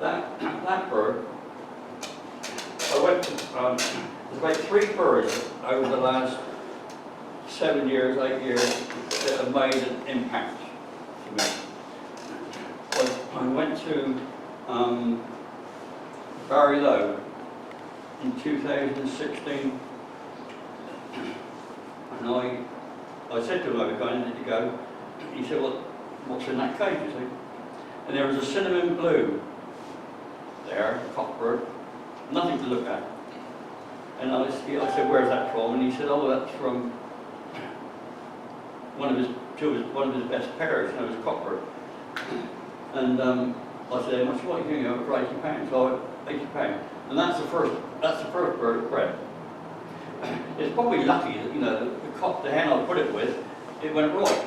that bird, I went to, there's about 3 birds over the last 7 years, 8 years that have made an impact to me. I went to Barry Lowe in 2016, and I said to him, I was going, did you go? He said, well, what's in that cage, you see? And there was a cinnamon blue there, cockbird, nothing to look at. And I said, where's that from? And he said, oh, that's from one of his best pairs, you know, his cockbird. And I said, how much what are you doing? For £80. So £80. And that's the first bird bred. It's probably lucky that, you know, the hen I put it with, it went right.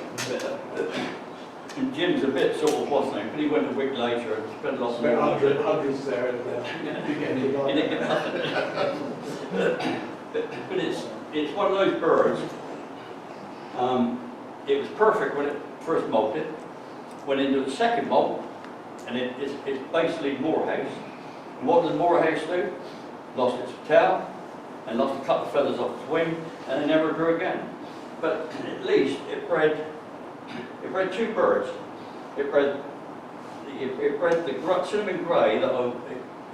And Jim's a bit sort of wasn't he? But he went a week later and spent lots of money. Hundreds there and but it's one of those birds. It was perfect when it first molted. Went into the second molt, and it's basically moorhouse. And what does moorhouse do? Lost its tail, and lost a couple of feathers off its wing, and it never grew again. But at least it bred 2 birds. It bred the cinnamon grey that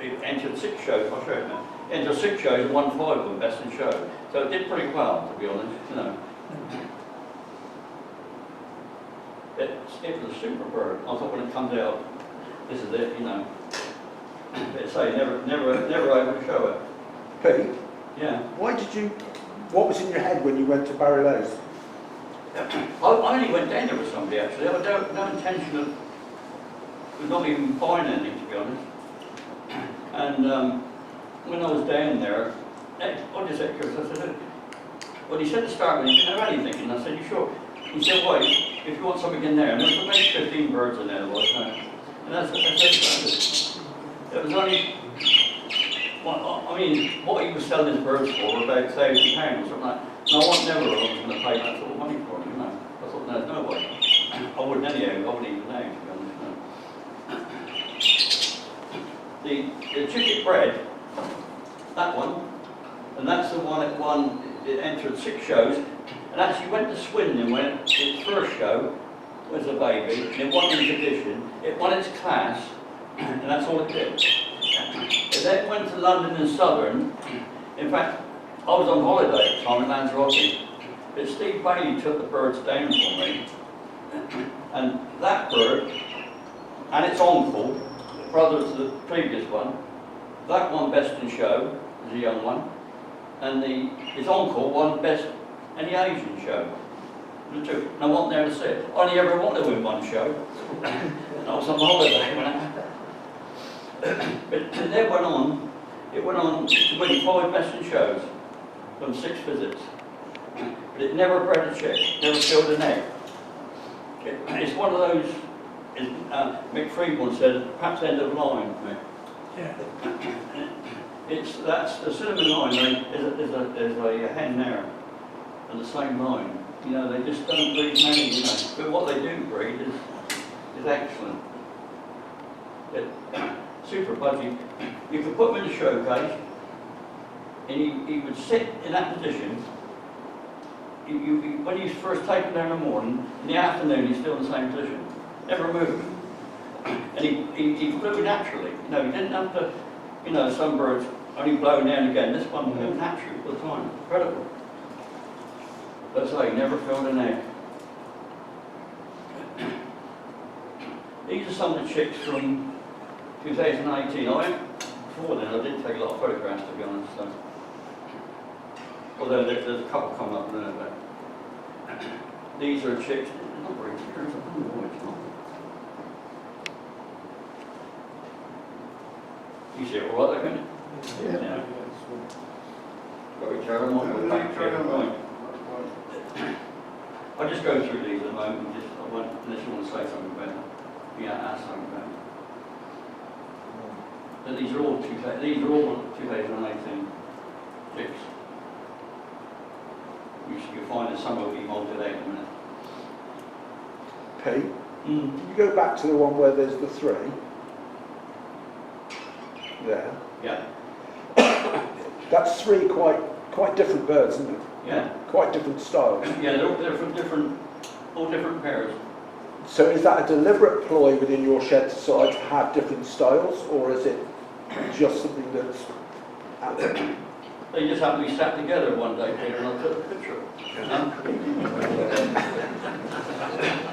it entered 6 shows. I'll show you now. It entered 6 shows and won 5 of them, best in show. So it did pretty well, to be honest. You know, it was a super bird. I thought when it comes out, this is it. You know, but say never able to show it. Pete? Yeah. What was in your head when you went to Barry Lowe's? I only went down there with somebody actually. I had no intention of not even buying anything, to be honest. And when I was down there, I just said, Chris, I said, well, he said to start with, you didn't have anything. And I said, you sure? He said, wait, if you want something in there, and there's about 15 birds in there, was no. And that's it. It was only, well, I mean, what he was selling his birds for were about £1,000 or something like that. And I was never going to pay that sort of money for them, you know. I thought, no, there's no way. I wouldn't anyhow, I wouldn't even know, to be honest. No. The chicken bred, that one, and that's the one that won, it entered 6 shows, and actually went to Swindon when its first show was a baby, and it won its edition, it won its class, and that's all it did. It then went to London and Southern. In fact, I was on holiday at the time in Lanzarote, but Steve Bailey took the birds down for me, and that bird, and its uncle, brother to the previous one, that won best in show, as a young one, and his uncle won best in the Asian show. The two. And I wasn't there to see it. I only ever wanted to win one show, and I was on holiday when it happened. But it went on to win 5 best in shows from 6 visits. But it never bred a chick, never killed an egg. It's one of those, Mick Freeborn said, perhaps end of line, Mick. yeah. That's the cinnamon line, there's a hen there, and the same line. You know, they just don't breed many, you know. But what they do breed is excellent. Super budgie. You could put him in a showcase, and he would sit in that position. When he's first taken down in the morning, in the afternoon he's still in the same position, never moving. And he flew naturally. You know, he didn't have to, you know, some birds only blow now and again. This one flew naturally all the time. Incredible. But so he never filled an egg. These are some of the chicks from 2018. Before then, I didn't take a lot of photographs, to be honest. So. Although there's a couple coming up in a bit. These are chicks. Not very clear. You see it all right there, can you? Yeah. Got to be careful on the back here. I'll just go through these at the moment. Unless you want to say something about them. Yeah, ask something about them. But these are all 2018 chicks. You'll find that some will be molted out in a minute. Pete, can you go back to the one where there's the 3? there. Yeah, That's three quite different birds, isn't it? yeah, Quite different styles. yeah. They're from all different pairs. So is that a deliberate ploy within your shed to sort of have different styles, or is it just something that's out there? They just happened to be sat together one day, Peter, and I took a picture. And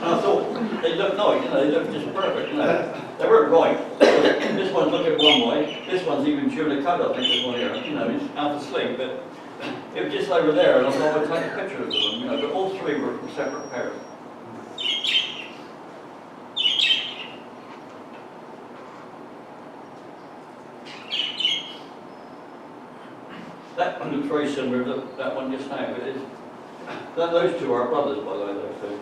I thought they looked nice, they looked just perfect. They weren't right. This one's looking one way. This one's even chewing a cud, I think, this one here. He's out of sleep, but it was just over there, and I thought I'd take a picture of them. But all three were from separate pairs. That one looks very similar to that one just now, but those two are brothers, by the way, those two.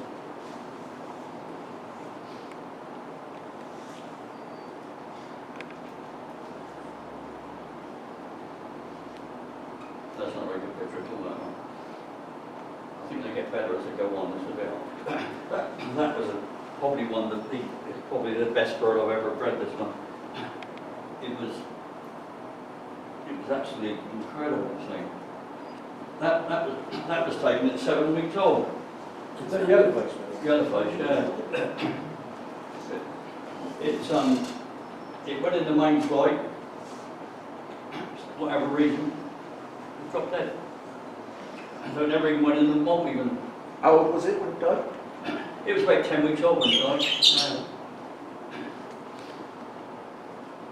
That's not a very good picture at all, that one. I think they get better as they go on, this is that was probably one that it's probably the best bird I've ever bred, this one. It was absolutely incredible thing. That was taken at 7 weeks old. Is that yellowface? Yellowface, yeah. It went in the main flight, for whatever reason, it dropped dead. So it never even went in the mob even. How old was it when it died? It was about 10 weeks old when it died.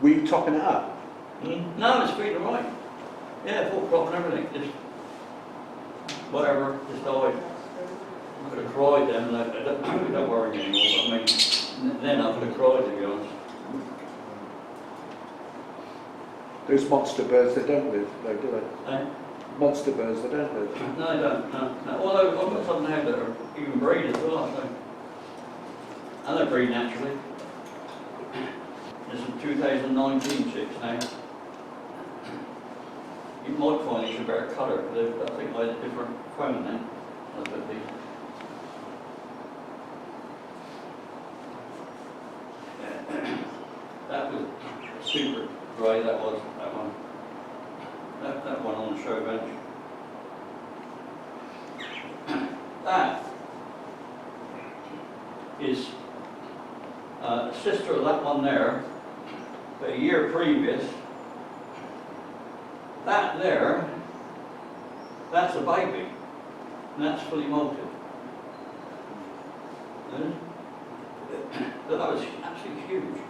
Were you topping it up? No, it's feeding right. Yeah, full crop and everything. Just whatever, just died. I could have cried then, and I don't worry anymore, but I mean, then I could have cried, to be honest. Those monster birds, they don't live, though, do they? Eh? Monster birds, they don't live. No, they don't. No. Although I've got some now that are even breed as well, so. And they breed naturally. There's some 2019 chicks now. You might find these a better colour, because I think I had a different phone then. That's what these. That was super grey, that was, that one. That one on the show bench. That is a sister of that one there, but a year previous. That there, that's a baby, and that's fully molted. But that was absolutely huge.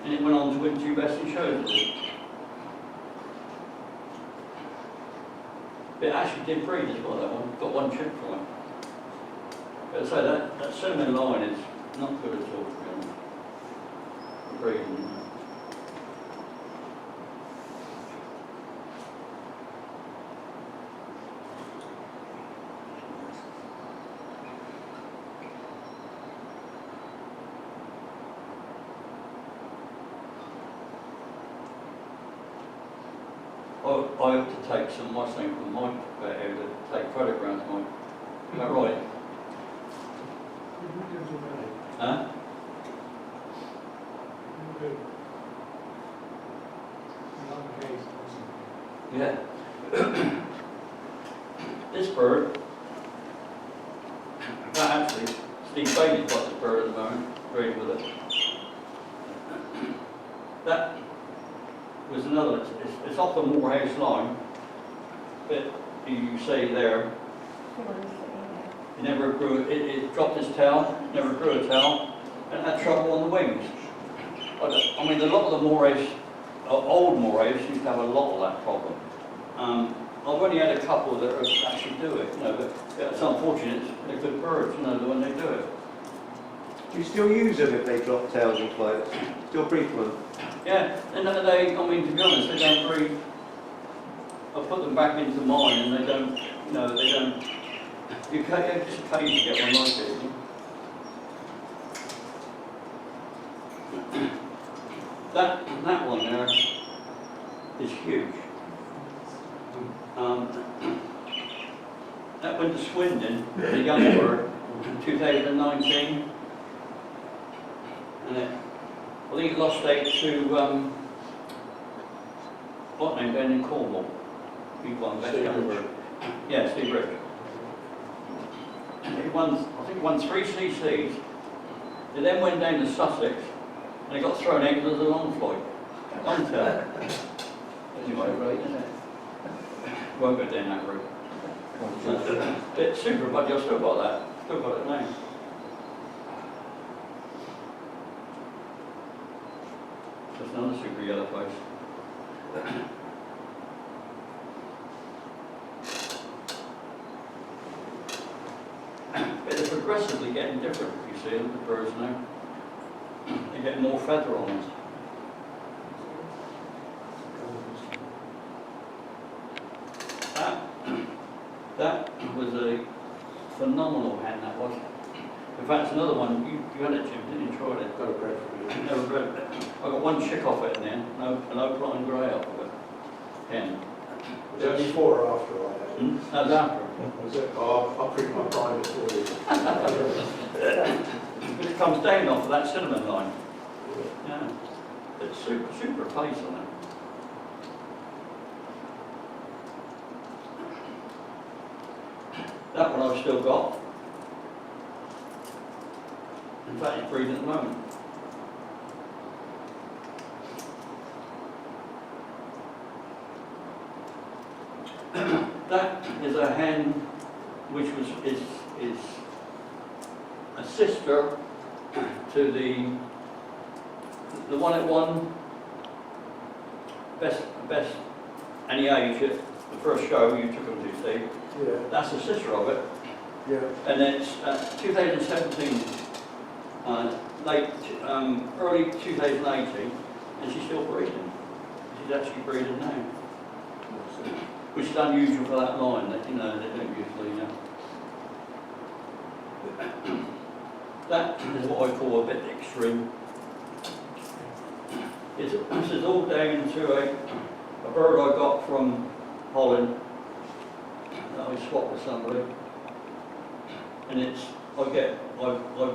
And it went on to win 2 best in shows. But it actually did breed as well, that one. Got 1 chick from it. But so that cinnamon line is not good at all, to be honest. For breeding. I hope to take some modelling from Mike about how to take photographs, Mike. Is that right? Huh? Yeah. This bird, actually, Steve Bailey's got this bird at the moment, breeding with it. That was another, it's off the Moorhouse line, but you say there, it never grew, it dropped its tail, never grew a tail, and had trouble on the wings. I mean, a lot of the Moorhouse, old Moorhouse used to have a lot of that problem. I've only had a couple that actually do it, but it's unfortunate, they're good birds, when they do it. Do you still use them if they drop tails and floats? Still breed from them? Yeah, and to be honest, they don't breed. I put them back into mine and they don't, they don't, you can't just occasionally get one like this. That one there is huge. That went to Swindon, the young bird, in 2019. And I think he lost out to, what name down in Cornwall? He won best young. Yeah, Steve Rich. He won, I think he won 3 CCs. He then went down to Sussex, and he got thrown out because of the long flight. Long tail. Anyway, right, isn't it? Won't go down that route. It's super, but you've still got that. Still got it now. Just another super yellow face. But they're progressively getting different, you see, the birds now. They get more feather on them. That was a phenomenal hen, that was. In fact, another one, you had it, Jim, didn't you? Tried it? Got a bred for you. Never bred it. I got one chick off it in the end, an Oakland grey off of it. Hen. Was that before or after I had it? That was after. Was it? Oh, I'll print my private for you. But it comes down off of that cinnamon line. Yeah. It's super, super pace on it. That one I've still got. In fact, it's breeding at the moment. That is a hen which is a sister to the one that won best any age at the first show you took them to, Steve. Yeah. That's the sister of it. Yeah. And it's 2017, early 2018, and she's still breeding. She's actually breeding now, which is unusual for that line. That they don't usually. That is what I call a bit extreme. This is all down to a bird I got from Holland. I swap with somebody, and I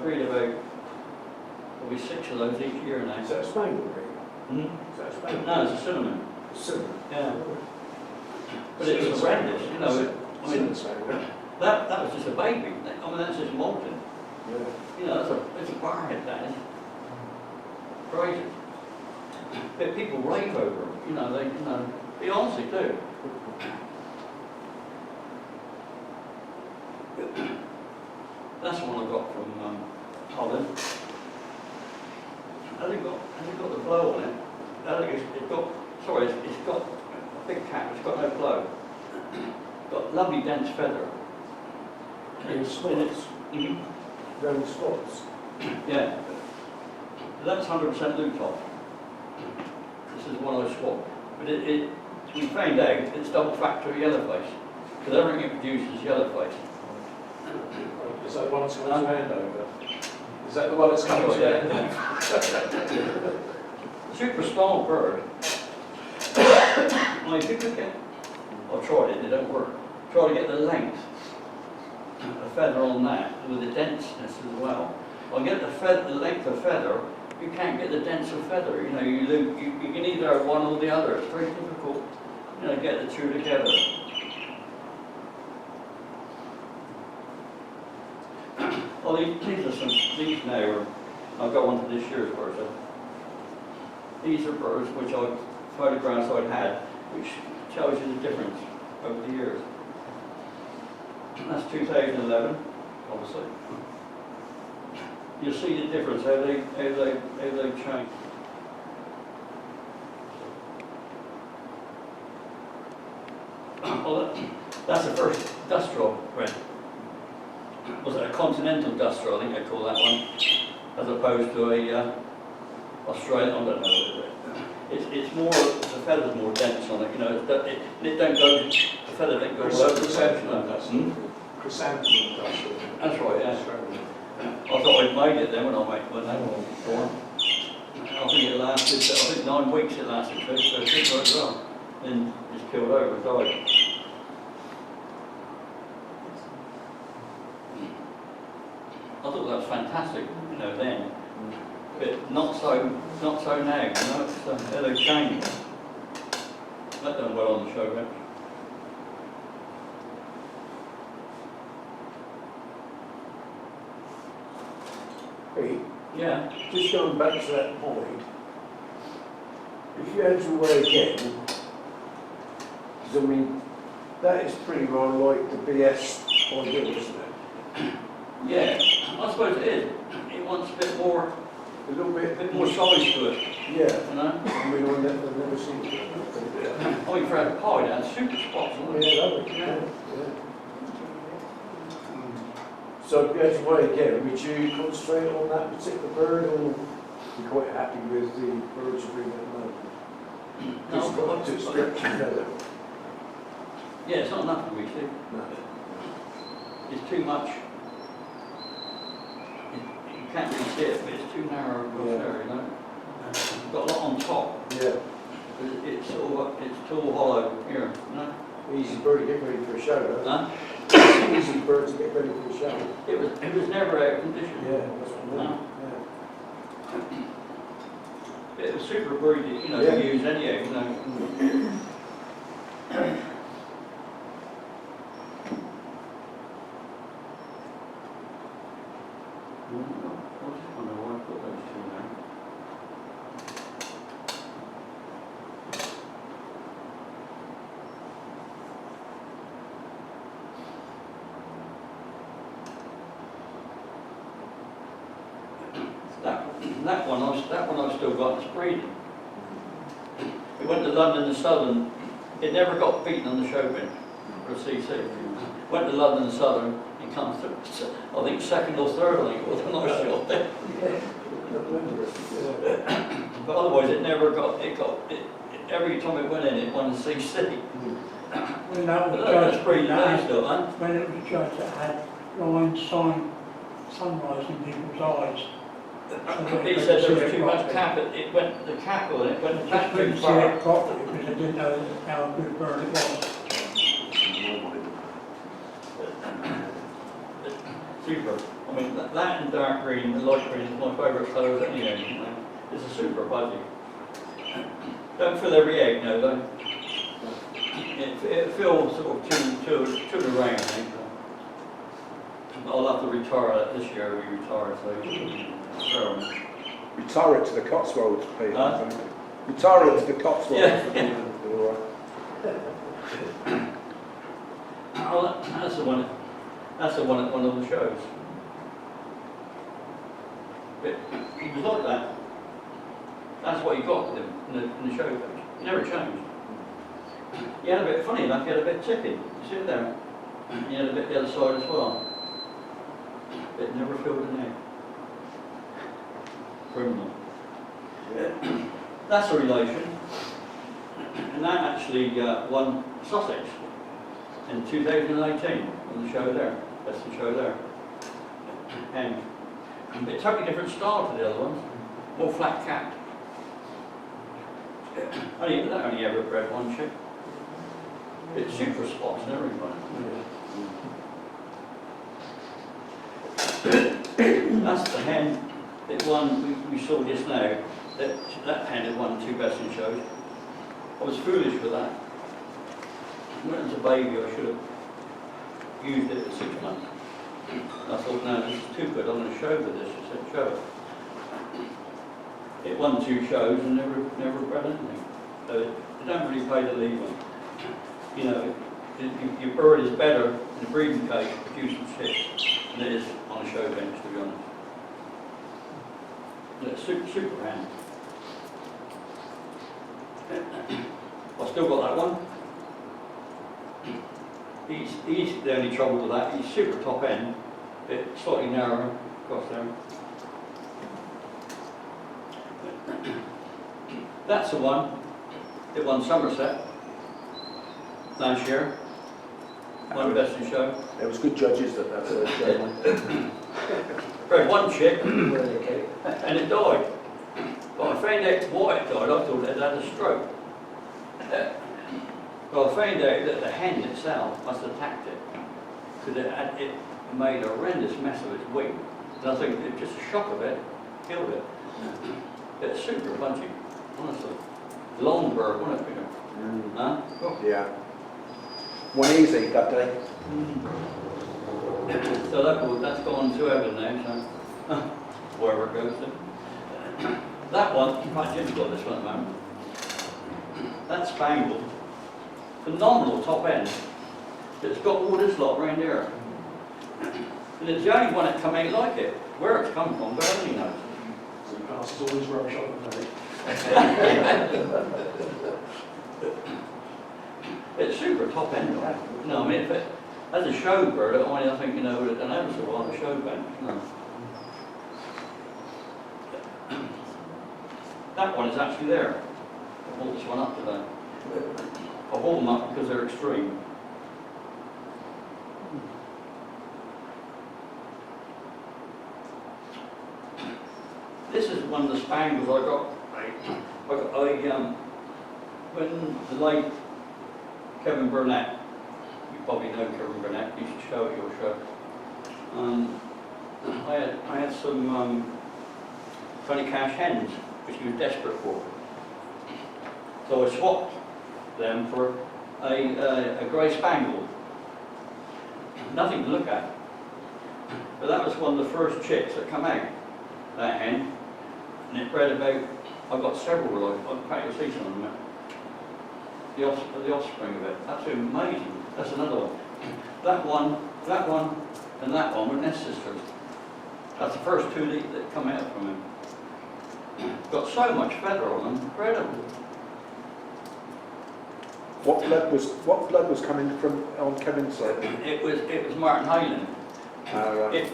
breed about probably 6 of those each year now. Is that a Spangle breed? Hmm? Is that a Spangle? No, it's a cinnamon. Cinnamon. Yeah, but it's horrendous, I mean, Cinnamon Spangle. that was just a baby. That's just molting. Yeah. It's a barhead. That is crazy. But people rave over them. They honestly do. That's one I got from Holland. Has it got the blow on it? I think it's got a big cap, it's got no blow. Got lovely dense feather. And spots. Mhm. Round spots. Yeah. That's 100% loop top. This is the one I swapped. But we found out it's double factor yellow face. Because everything it produces is yellow face. Is that the one that's coming to Andover? Is that the one that's coming to Andover? Super small bird. If you could get, I've tried it, it don't work. Try to get the length of feather on that with the denseness as well. I'll get the length of feather, you can't get the dense of feather. You can either have one or the other. It's very difficult, to get the two together. Well, these now I'll go on to this year's birds. These are birds which photographs I'd had, which tells you the difference over the years. That's 2011, obviously. You'll see the difference, how they change. Well, that's the first dustral red. Was it a continental dustral? I think they call that one, as opposed to a Australian. I don't know what it is. It's more, the feather's more dense on it. It don't go. The feather don't go all over the place. Chrysanthemum dust. That's right. Yeah. I thought I'd made it then when that one was born. I think it lasted. I think 9 weeks it lasted. So it did very well. Then it's killed over and died. I thought that was fantastic, then, but not so It's not so nag, you know, it's they're changing. That done well on the show bench. Pete, Yeah. just going back to that point, if you had your way again, because I mean, that is pretty much like the BS idea, isn't it? Yeah, I suppose it is. It wants a bit more, A little bit, size to it, yeah. you know? I mean, I've never seen it. Oh, you've had a pie, that super spots, Oh, isn't it? yeah, lovely, yeah. So if you had your way again, would you concentrate on that particular bird, or be quite happy with the birds you bring at the moment? No, Just got to stretch your feather. Yeah, it's not enough for me, see? No. It's too much. You can't really see it, but it's too narrow across Yeah. there, you know? You've got a lot on top. Yeah, It's all hollow here, you know? easy bird to get ready for a show, huh? Huh? Easy bird to get ready for a show. It was never air conditioned. Yeah, that's what I mean. Yeah. It was super breed, you know, Yeah. to use anyhow, you know. I wonder why I put those two there. That one I've still got, it's breeding. It went to London and Southern. It never got beaten on the show bench for a CC. Went to London and Southern and come through, I think second or third, I think it was, I'm not sure. But otherwise it never got, every time it went in, it won the CC. When that was But a that's judge, breeding now still, huh? when it was a judge that had lines, sunrise in people's eyes. He said there was too much cap, it went, the cap on it went Just back too couldn't see far. it properly because I didn't know how good a bird it was. Super. I mean, that and dark green and light green is my favourite colours anyway. You know. It's a super budgie. Don't fill every egg, no, don't. It fills sort of to the rain, I think. I'll have to retire that this year, we retire, so. Retire it to the Cotswolds, Peter. Huh? Retire it to the Cotswolds. Yeah. All right. Oh, that's the one. That's the one at one of the shows. But he was like that. That's what he got with him in the show page. He never changed. He had a bit, funny enough, he had a bit tipping. You see it there? He had a bit the other side as well. But never filled an egg. Criminal. That's a relation. And that actually won Sussex in 2018 on the show there. That's the show there. And a totally different style to the other ones. More flat capped. That only ever bred one chick. It's super spots and everything. That's the hen that won, we saw just now. That hen had won 2 best in shows. I was foolish with that. When it was a baby, I should have used it at 6 months. I thought, no, this is too good, I'm going to show with this. I said, show it. It won 2 shows and never bred anything. So you don't really pay to leave them. You know, your bird is better in a breeding cage producing chicks than it is on a show bench, to be honest. It's super hand. I've still got that one. He's the only trouble with that. He's super top end, bit slightly narrower across there. That's the one that won Somerset last year. Won best in show. There was good judges at that show. Bred one chick and it died. But I found out why it died. I thought it had a stroke. Well, I found out that the hen itself must have attacked it because it made a horrendous mess of its wing. And I think just a shock of it killed it. It's super punchy, honestly. Long bird, wasn't it, Peter? Huh? Oh. Yeah. One easy that day. So that's gone to heaven now, so wherever it goes to. That one, in fact, Jim's got this one at the moment. That's spangled. Phenomenal top end. It's got all this lot around here. And it's the only one that come out like it. Where it's come from, God only knows. So the past is always rubbish on the day. It's super top end. No, I mean, if it, as a show bird, I think, you know, an ever so while a show bench. No. That one is actually there. I brought this one up today. I hold them up because they're extreme. This is one of the spangles I got. When the late Kevin Burnett, you probably know Kevin Burnett, used to show at your show. I had some Tony Cash hens, which he was desperate for. So I swapped them for a grey spangle. Nothing to look at. But that was one of the first chicks that come out, that hen. And it bred about, I've got several, in fact you'll see some of them. The offspring of it. That's amazing. That's another one. That one, and that one were nest sisters. That's the first two that come out from him. Got so much feather on them, incredible. What blood was coming from on Kevin's side? It was Martin Hyland. Right. It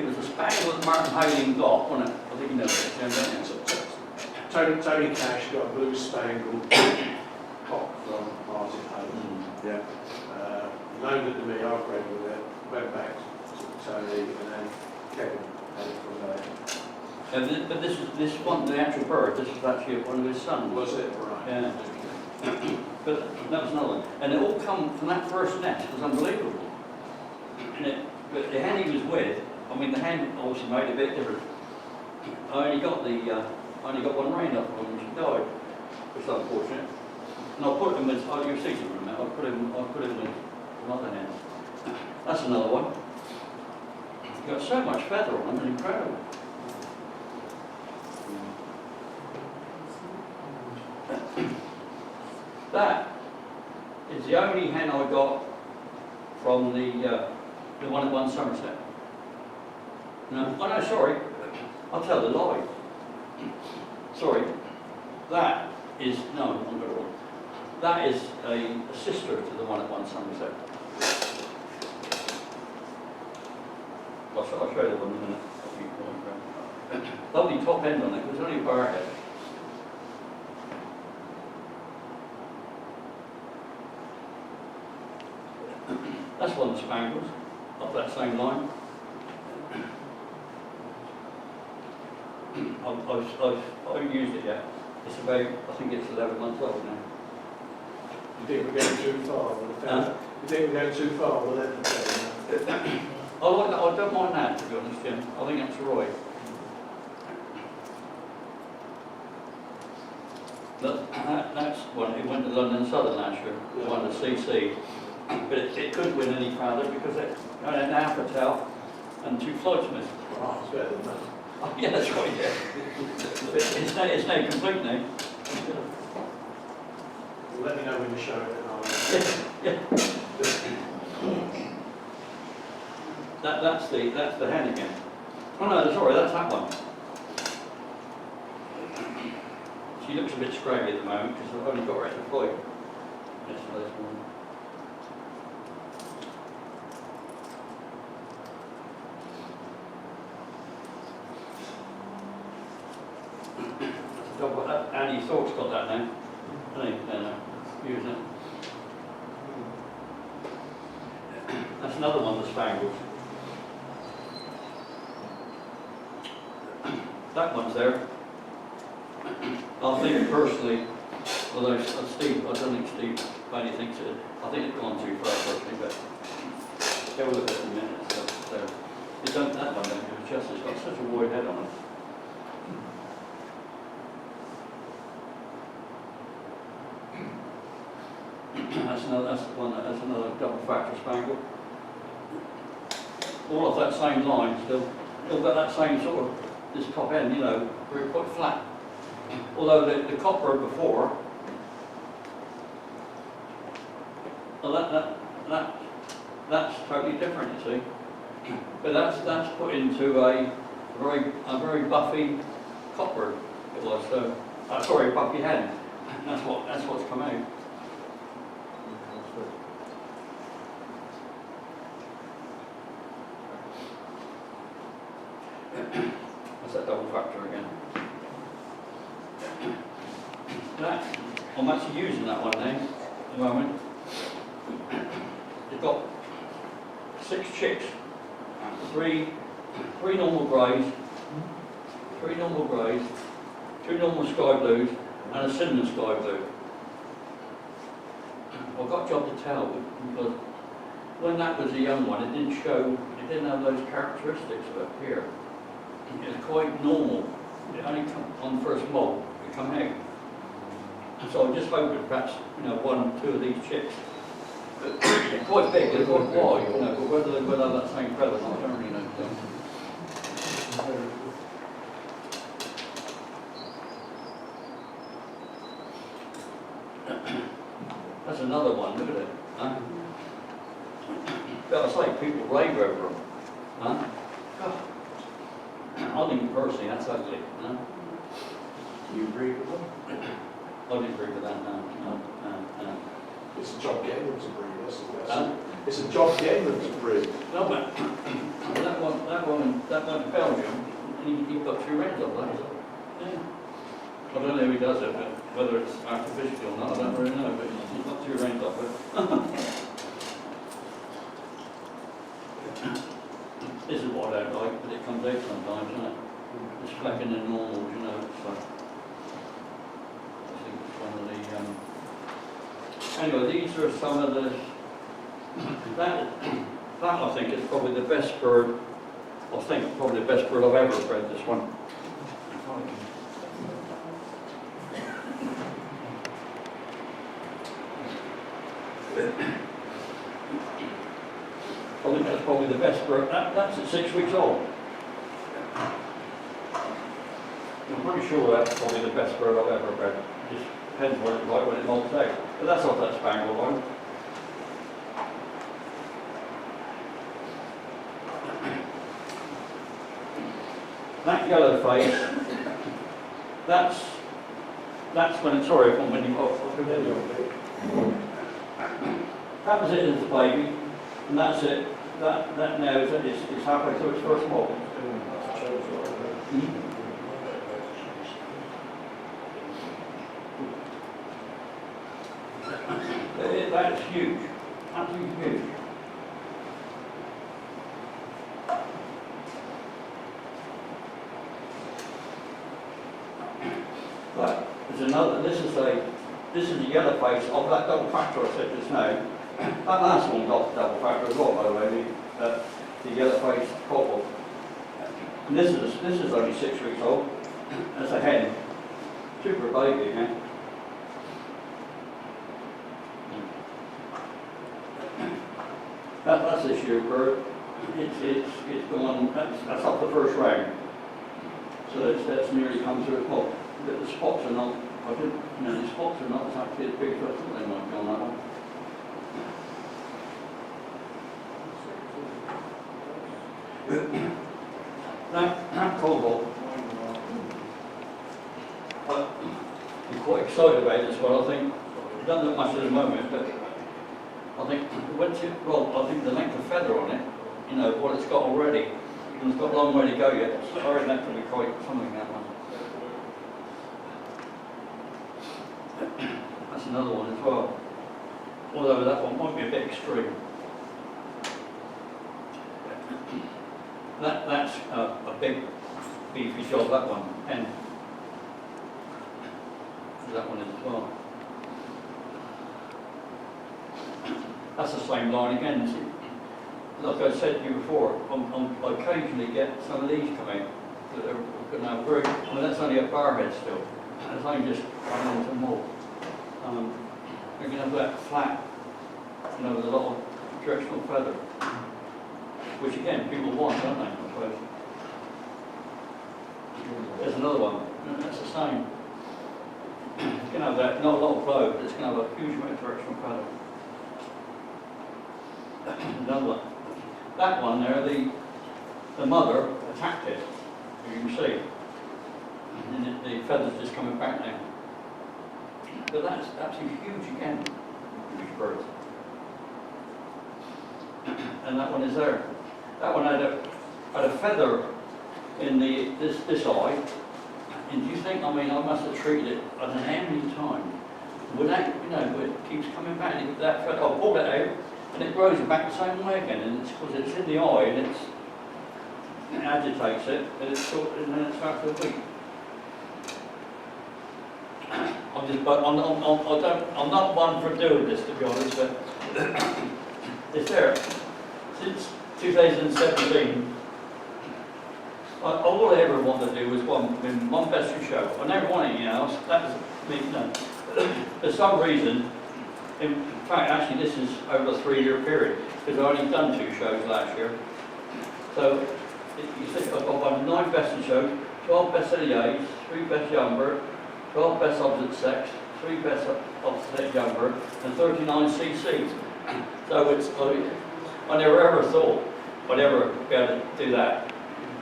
was a spangle that Martin Hyland got, wasn't it? I think you know it, don't you? Tony Cash got a blue spangled cock from Martin Hayden. Yeah. Loaned it to me, I bred with it, went back to Tony, and then Kevin had it from there. But this one, the actual bird, this was actually one of his sons. Was it? Right. Yeah. But that was another one. And it all come from that first nest. It was unbelievable. But the hen he was with, I mean, the hen obviously made a bit different. I only got one rain up on when she died, which is unfortunate. And I put him as, oh, you'll see some of them now. I put him with another hen. That's another one. You've got so much feather on them, incredible. That is the only hen I got from the one at One Somerset. No, oh no, sorry, I'll tell the lie. Sorry, that is, no, I'm not going to. That is a sister to the one at One Somerset. I'll show you one in a minute. Lovely top end on it, it was only a bar head. That's one of the spangles, off that same line. I haven't used it yet. It's about, I think it's 11 months old now. You think we're going too far with the feather? You think we're going too far with the feather? I like that, I don't mind that, to be honest, Jim. I think that's right. That's one, it went to London Southern last year, it won the CC. But it couldn't win any farther because it had an alpha tail and two flights missed. Oh, it's better than that. Oh, yeah, that's right, yeah. It's now complete now. Well, let me know when you show it and I'll... Yeah. That's the hen again. Oh no, sorry, that's that one. She looks a bit scraggy at the moment because I've only got her at the flight. That's this one. Andy Thorpe's got that now, hasn't he? Using it. That's another one of the spangles. That one's there. I think personally, although Steve, I don't think Steve Bailey thinks it, I think it's gone too far personally, but go look at it in a minute. So that one don't do it justice. It's got such a wide head on it. That's another double factor spangle. All of that same line still got that same sort of, this top end, you know, very quite flat. Although the copper before, well that's totally different, you see. But that's put into a very buffy copper it was, so sorry, buffy head. That's what's come out. That's that double factor again. I'm actually using that one now at the moment. It's got 6 chicks, three normal greys, 2 normal sky blues, and a cinnamon sky blue. I've got a job to tell because when that was a young one, it didn't have those characteristics of up here. It was quite normal. It only come on first moult, it come out. And so I'm just hoping perhaps, 1 or 2 of these chicks. They're quite big, they're quite wide, but whether they will have that same feather, I don't really know. That's another one, look at it. Huh? But I say people rave over them. Huh? I think personally that's ugly. Huh? Do you agree with them? I didn't agree with that, no. It's a job getting them to breed, isn't it? Huh? It's a job getting them to breed. No, but that one in Belgium, he got 2 reds on that. Yeah. I don't know who he does it, but whether it's artificial or not, I don't really know, but he's got 2 reds off it. This is what I don't like, but it comes out sometimes, isn't it? It's flecking in normal, you know, it's like, I think it's one of the, anyway, these are some of the, that I think is probably the best bird, probably the best bird I've ever bred, this one. I think that's probably the best bird. That's at 6 weeks old. I'm pretty sure that's probably the best bird I've ever bred. It just depends what it's like when it molts out. But that's not that spangled one. That yellow face, that's when it's, sorry, when you, that was it as a baby, and that's it. That now is it's halfway through its first molt. That's huge, absolutely huge. But there's another. This is a yellow face of that double factor I said just now. That last one got the double factor as well, by the way. The yellow face cobble. And this is only 6 weeks old. That's a hen. Super baby, yeah. That's this year bird. It's gone. That's up the first round. So that's nearly come through its molt. But the spots are not. The spots are not exactly as big as I thought they might be on that one. That cobalt, I'm quite excited about this one. I think it doesn't look much at the moment, but I think I think the length of feather on it, what it's got already, and it's got a long way to go yet. So I reckon that could be quite something, that one. That's another one as well. Although that one might be a bit extreme. That's a big beefy job, that one, and that one is as well. That's the same line again. Like I said to you before, I occasionally get some of these coming that are going to have that's only a bar head still. It's only just running into more. They're going to have that flat, you know, with a lot of directional feather. Which again, people want, don't they, I suppose. There's another one, and that's the same. It's going to have that, not a lot of flow, but it's going to have a huge amount of directional feather. Another one. That one there, the mother attacked it, as you can see. And the feathers just coming back now. But that's absolutely huge again, huge bird. And that one is there. That one had a feather in this eye. And do you think, I mean, I must have treated it, I don't know how many times. Without, you know, it keeps coming back. And that feather, I pulled it out, and it grows back the same way again. And it's because it's in the eye, and it agitates it, and it's short, and then it's back for a week. I'm not one for doing this, to be honest, but it's there. Since 2017, all I ever wanted to do was one best in show. I never wanted anything else. That was me, no. For some reason, in fact, actually, this is over a 3-year period, because I only done 2 shows last year. So, you see, I've got 9 best in shows, 12 best of the age, 3 best young bird, 12 best opposite sex, 3 best opposite young bird, and 39 CCs. So it's, I never ever thought I'd ever be able to do that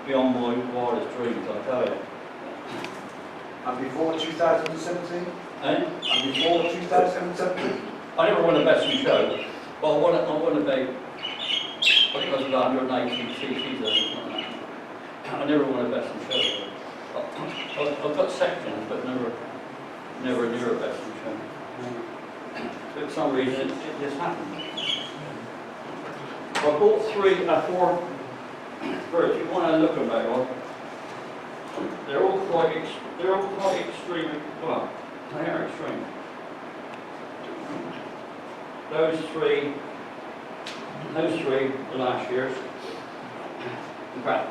beyond my wildest dreams, I tell you. And before 2017? And And before 2017? I never won a best in show, but I won a big, I think it was about 180 CCs or something like that. I never won a best in show. I've got sections, but never near a best in show. But for some reason, it just happened. I bought 4 birds. You want to look at them, right? They're all quite extreme. Well, they are extreme. Those three are last year's. In fact,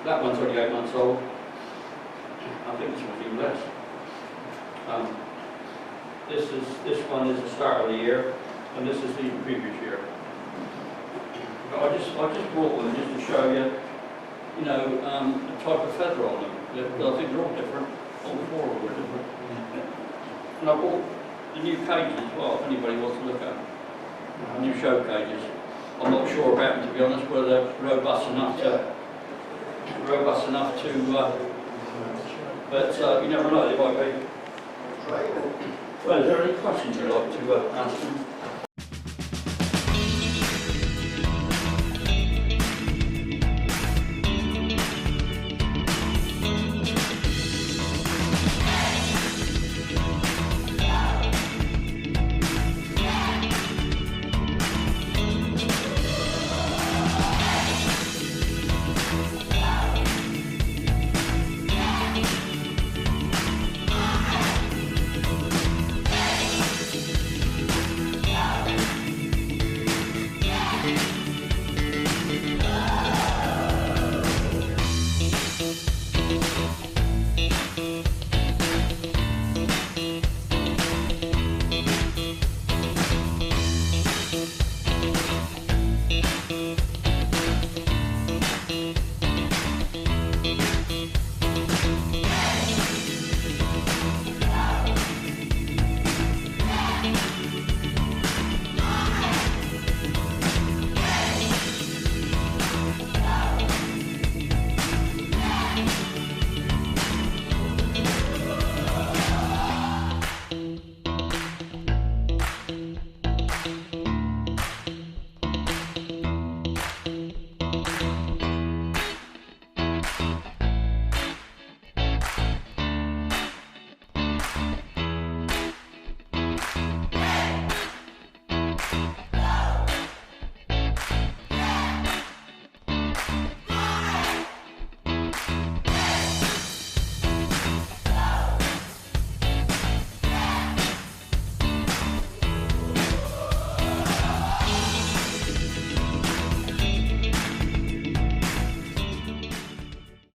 that one's only 8 months old. I think this one's even less. This one is the start of the year, and this is the previous year. I just brought them just to show you, you know, the type of feather on them. I think they're all different. All 4 of them are different. And I bought the new cages as well, if anybody wants to look at them. New show cages. I'm not sure about them, to be honest, whether they're robust enough to, but you never know, they might be. Well, is there any questions you'd like to ask them?